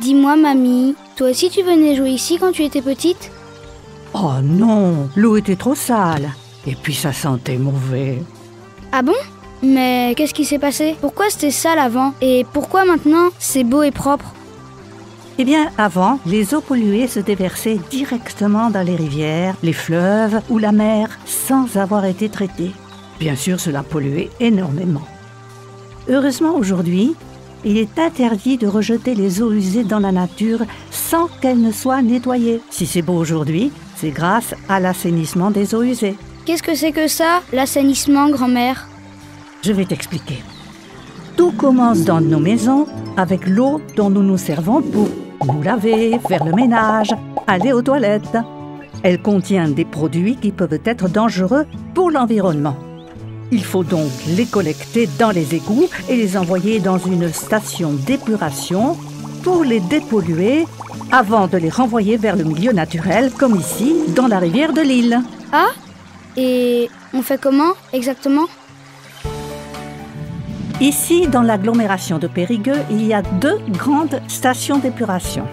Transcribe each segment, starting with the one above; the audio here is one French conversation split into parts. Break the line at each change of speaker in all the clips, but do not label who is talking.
Dis-moi, mamie, toi aussi tu venais jouer ici quand tu étais petite?
Oh non, l'eau était trop sale. Et puis ça sentait mauvais.
Ah bon? Mais qu'est-ce qui s'est passé? Pourquoi c'était sale avant? Et pourquoi maintenant c'est beau et propre?
Eh bien, avant, les eaux polluées se déversaient directement dans les rivières, les fleuves ou la mer sans avoir été traitées. Bien sûr, cela polluait énormément. Heureusement, aujourd'hui, il est interdit de rejeter les eaux usées dans la nature sans qu'elles ne soient nettoyées. Si c'est beau aujourd'hui, c'est grâce à l'assainissement des eaux usées.
Qu'est-ce que c'est que ça, l'assainissement, grand-mère?
Je vais t'expliquer. Tout commence dans nos maisons avec l'eau dont nous nous servons pour nous laver, faire le ménage, aller aux toilettes. Elle contient des produits qui peuvent être dangereux pour l'environnement. Il faut donc les collecter dans les égouts et les envoyer dans une station d'épuration pour les dépolluer avant de les renvoyer vers le milieu naturel, comme ici, dans la rivière de l'île.
Ah? Et on fait comment exactement?
Ici, dans l'agglomération de Périgueux, il y a 2 grandes stations d'épuration.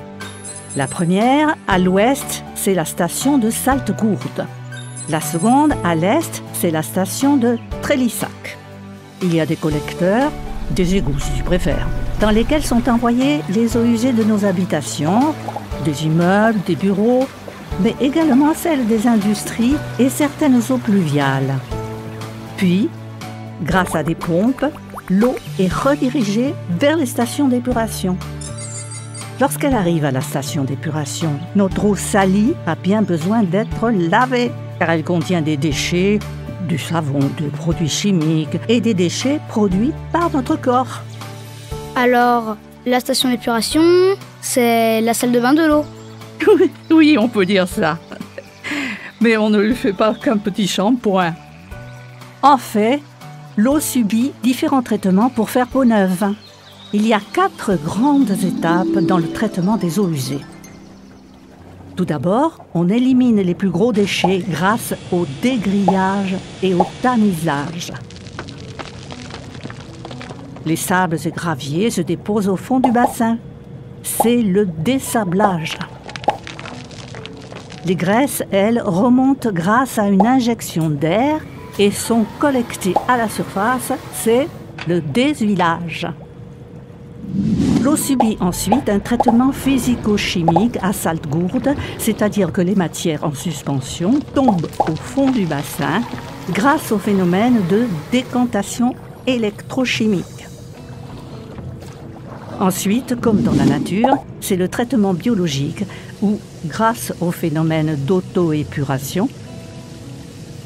La première, à l'ouest, c'est la station de Saltgourde. La seconde, à l'est, c'est la station de Trélissac. Il y a des collecteurs, des égouts si tu préfères, dans lesquels sont envoyées les eaux usées de nos habitations, des immeubles, des bureaux, mais également celles des industries et certaines eaux pluviales. Puis, grâce à des pompes, l'eau est redirigée vers les stations d'épuration. Lorsqu'elle arrive à la station d'épuration, notre eau salie a bien besoin d'être lavée, car elle contient des déchets, du savon, des produits chimiques et des déchets produits par notre corps.
Alors, la station d'épuration, c'est la salle de bain de l'eau.
Oui, on peut dire ça. Mais on ne lui fait pas qu'un petit shampoing. En fait, l'eau subit différents traitements pour faire peau neuve. Il y a 4 grandes étapes dans le traitement des eaux usées. Tout d'abord, on élimine les plus gros déchets grâce au dégrillage et au tamisage. Les sables et graviers se déposent au fond du bassin. C'est le dessablage. Les graisses, elles, remontent grâce à une injection d'air et sont collectées à la surface, c'est le déshuilage. L'eau subit ensuite un traitement physico-chimique à Saltgourde, c'est-à-dire que les matières en suspension tombent au fond du bassin grâce au phénomène de décantation électrochimique. Ensuite, comme dans la nature, c'est le traitement biologique où, grâce au phénomène d'auto-épuration,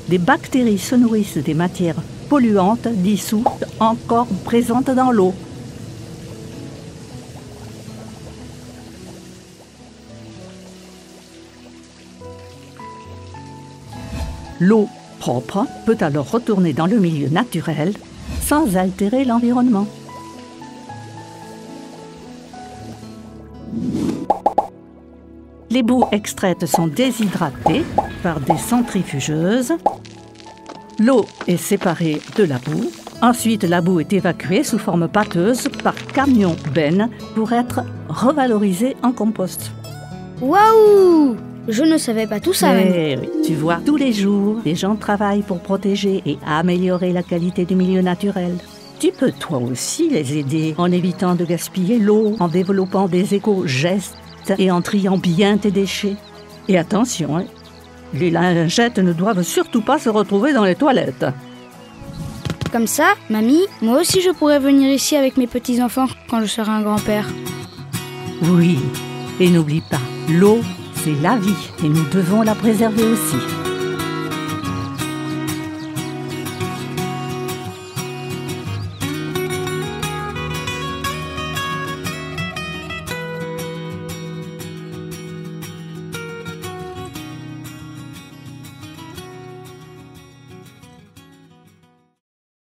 des bactéries se nourrissent des matières polluantes dissoutes encore présentes dans l'eau. L'eau propre peut alors retourner dans le milieu naturel sans altérer l'environnement. Les boues extraites sont déshydratées par des centrifugeuses. L'eau est séparée de la boue. Ensuite, la boue est évacuée sous forme pâteuse par camion-benne pour être revalorisée en compost.
Waouh! Je ne savais pas tout ça.
Oui, tu vois, tous les jours, des gens travaillent pour protéger et améliorer la qualité du milieu naturel. Tu peux toi aussi les aider en évitant de gaspiller l'eau, en développant des éco-gestes et en triant bien tes déchets. Et attention, les lingettes ne doivent surtout pas se retrouver dans les toilettes.
Comme ça, mamie, moi aussi je pourrais venir ici avec mes petits-enfants quand je serai un grand-père.
Oui, et n'oublie pas, l'eau, c'est la vie et nous devons la préserver aussi.